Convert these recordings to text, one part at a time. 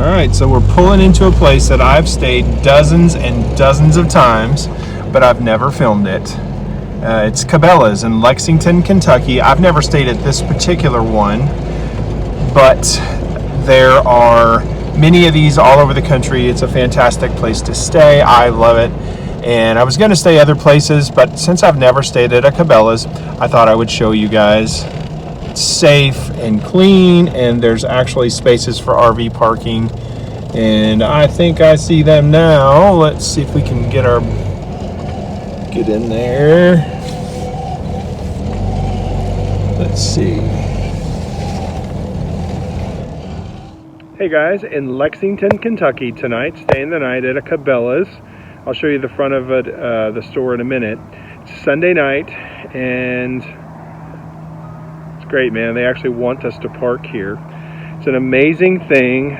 All right, so we're pulling into a place that I've stayed dozens and dozens of times, but I've never filmed it. It's Cabela's in Lexington, Kentucky. I've never stayed at this particular one, but there are many of these all over the country. It's a fantastic place to stay. I love it. And I was going to stay other places, but since I've never stayed at a Cabela's, I thought I would show you guys. It's safe and clean, and there's actually spaces for RV parking. And I think I see them now. Let's see if we can get in there. Let's see. Hey guys, in Lexington, Kentucky tonight, staying the night at a Cabela's. I'll show you the front of it, the store in a minute. It's Sunday night, and it's great, man. They actually want us to park here. It's an amazing thing.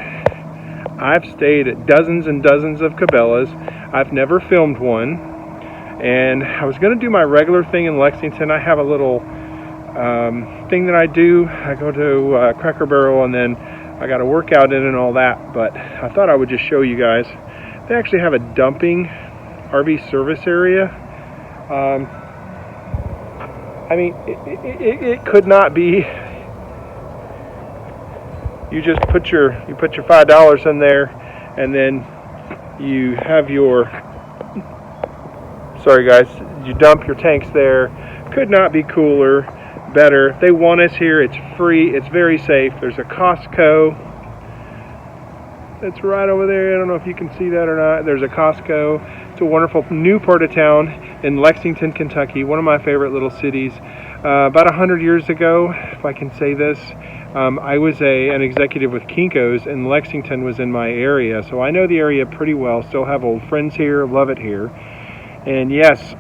I've stayed at dozens and dozens of Cabela's. I've never filmed one, and I was going to do my regular thing in Lexington. I have a little thing that I do. I go to Cracker Barrel, and then I got a workout in and all that, but I thought I would just show you guys. They actually have a dumping RV service area. I mean, it could not be. You just put your $5 in there, and then you have your. Sorry guys, you dump your tanks there. Could not be cooler, better. They want us here. It's free. It's very safe. There's a Costco. It's right over there. I don't know if you can see that or not. There's a Costco. It's a wonderful new part of town in Lexington, Kentucky. One of my favorite little cities. About 100 years ago, if I can say this, I was an executive with Kinko's, and Lexington was in my area. So I know the area pretty well. Still have old friends here. Love it here. And yes,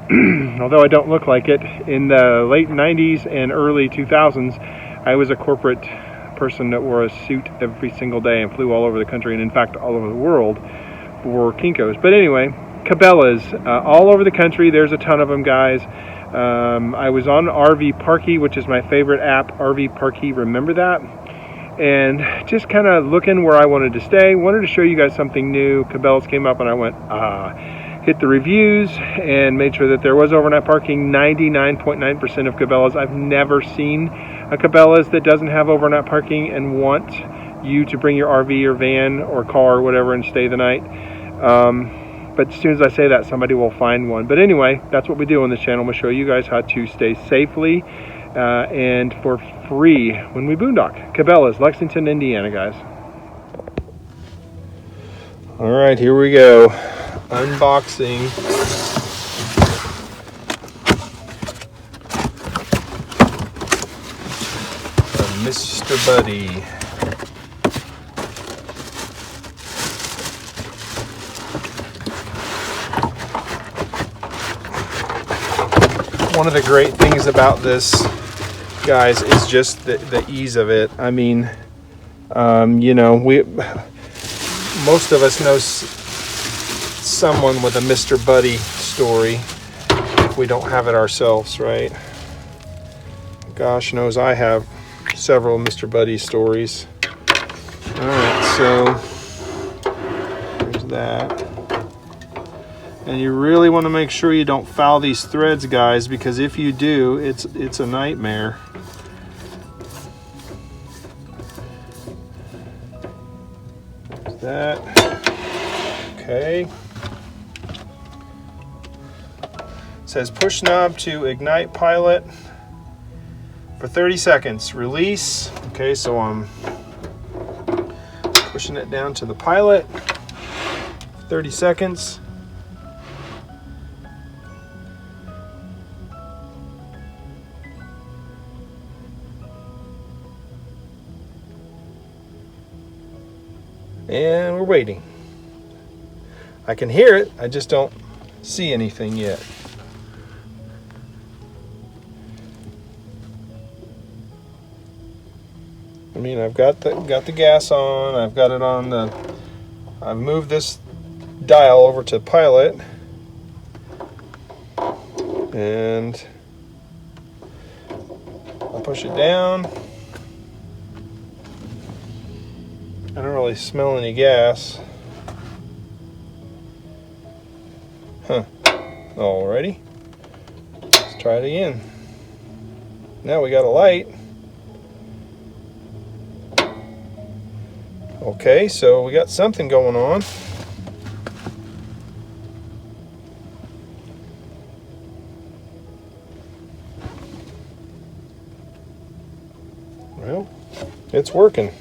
although I don't look like it, in the late 90s and early 2000s, I was a corporate person that wore a suit every single day and flew all over the country, and in fact all over the world, for Kinko's. But anyway, Cabela's all over the country. There's a ton of them, guys. I was on RV Parky, which is my favorite app, RV Parky. Remember that? And just kind of looking where I wanted to stay. Wanted to show you guys something new. Cabela's came up, and I went, hit the reviews and made sure that there was overnight parking. 99.9% of Cabela's. I've never seen a Cabela's that doesn't have overnight parking and want you to bring your RV or van or car or whatever and stay the night. But as soon as I say that, somebody will find one. But anyway, that's what we do on this channel. We'll show you guys how to stay safely and for free when we boondock. Cabela's, Lexington, Indiana, guys. All right, here we go. Unboxing. Mr. Buddy. One of the great things about this, guys, is just the ease of it. I mean, you know, most of us know someone with a Mr. Buddy story if we don't have it ourselves, right? Gosh knows I have several Mr. Buddy stories. All right, so there's that. And you really want to make sure you don't foul these threads, guys, because if you do, it's a nightmare. There's that. Okay. It says push knob to ignite pilot for 30 seconds. Release. Okay, so I'm pushing it down to the pilot. 30 seconds. And we're waiting. I can hear it, I just don't see anything yet. I mean, I've got the gas on, I've got it on I've moved this dial over to pilot, and I'll push it down. I don't really smell any gas. Huh. Alrighty. Let's try it again. Now we got a light. Okay, so we got something going on. Well, it's working.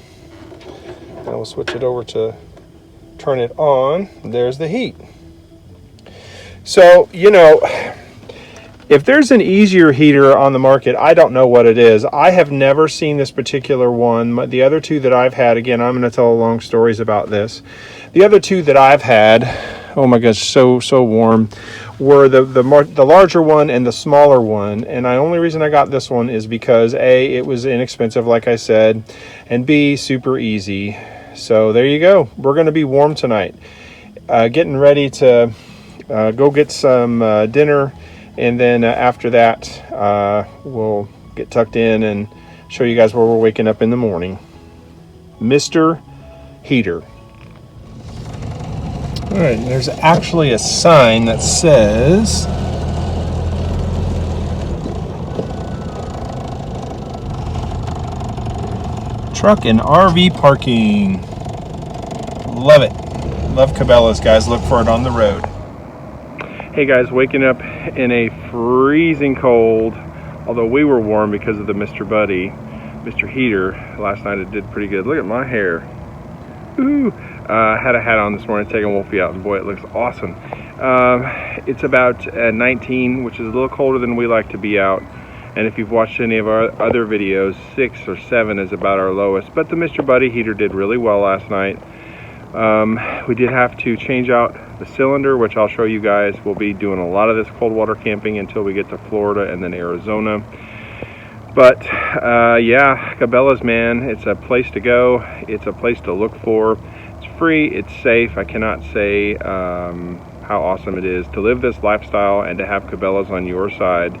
Now we'll switch it over to turn it on. There's the heat. So, you know, if there's an easier heater on the market, I don't know what it is. I have never seen this particular one. The other two that I've had, again, I'm going to tell long stories about this. The other two that I've had, oh my gosh, so warm, were the larger one and the smaller one. And the only reason I got this one is because A, it was inexpensive, like I said, and B, super easy. So there you go. We're going to be warm tonight. Getting ready to go get some dinner. And then after that, we'll get tucked in and show you guys where we're waking up in the morning. Mr. Heater. All right, there's actually a sign that says truck and RV parking. Love it. Love Cabela's, guys. Look for it on the road. Hey guys, waking up in a freezing cold, although we were warm because of the Mr. Buddy, Mr. Heater. Last night it did pretty good. Look at my hair. Ooh. Had a hat on this morning, taking Wolfie out, and boy, it looks awesome. It's about 19, which is a little colder than we like to be out. And if you've watched any of our other videos, 6 or 7 is about our lowest. But the Mr. Buddy heater did really well last night. We did have to change out the cylinder, which I'll show you guys. We'll be doing a lot of this cold water camping until we get to Florida and then Arizona. But yeah, Cabela's, man, it's a place to go. It's a place to look for. It's free, it's safe. I cannot say how awesome it is to live this lifestyle, and to have Cabela's on your side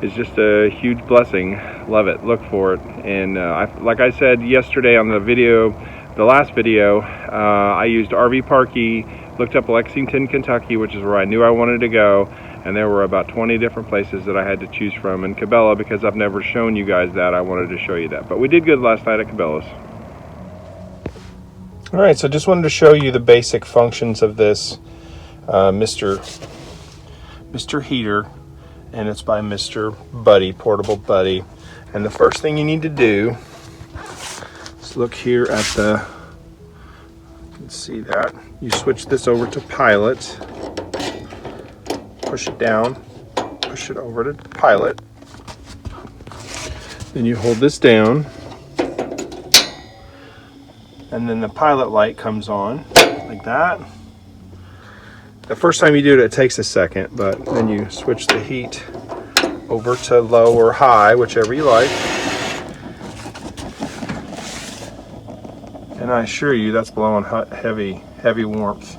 is just a huge blessing. Love it. Look for it. And like I said yesterday on the video, the last video, I used RV Parky, looked up Lexington, Kentucky, which is where I knew I wanted to go, and there were about 20 different places that I had to choose from. And Cabela, because I've never shown you guys that, I wanted to show you that. But we did good last night at Cabela's. All right, so just wanted to show you the basic functions of this Mr. Heater, and it's by Mr. Buddy, Portable Buddy. And the first thing you need to do is look here at the, you can see that. You switch this over to pilot, push it down, push it over to pilot. Then you hold this down, and then the pilot light comes on like that. The first time you do it, it takes a second, but then you switch the heat over to low or high, whichever you like. And I assure you, that's blowing heavy warmth.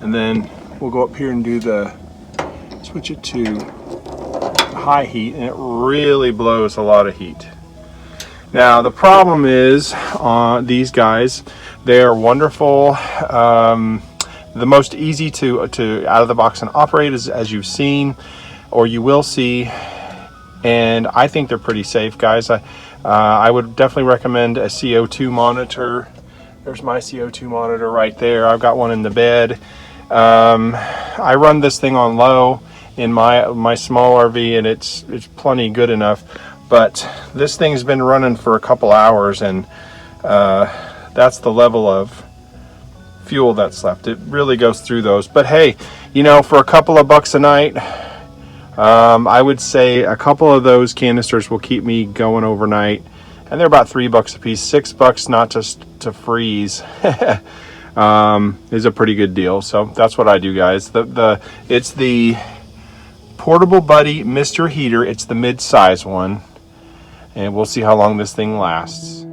And then we'll go up here and do switch it to high heat, and it really blows a lot of heat. Now the problem is, these guys, they are wonderful. The most easy to out of the box and operate, is, as you've seen, or you will see, and I think they're pretty safe, guys. I would definitely recommend a CO2 monitor. There's my CO2 monitor right there. I've got one in the bed. I run this thing on low in my small RV, and it's plenty good enough. But this thing's been running for a couple hours, and that's the level of fuel that's left. It really goes through those. But hey, you know, for a couple of bucks a night, I would say a couple of those canisters will keep me going overnight, and they're about $3 a piece. $6 not just to freeze is a pretty good deal. So that's what I do, guys. It's the Portable Buddy Mr. Heater. It's the mid-size one, and we'll see how long this thing lasts.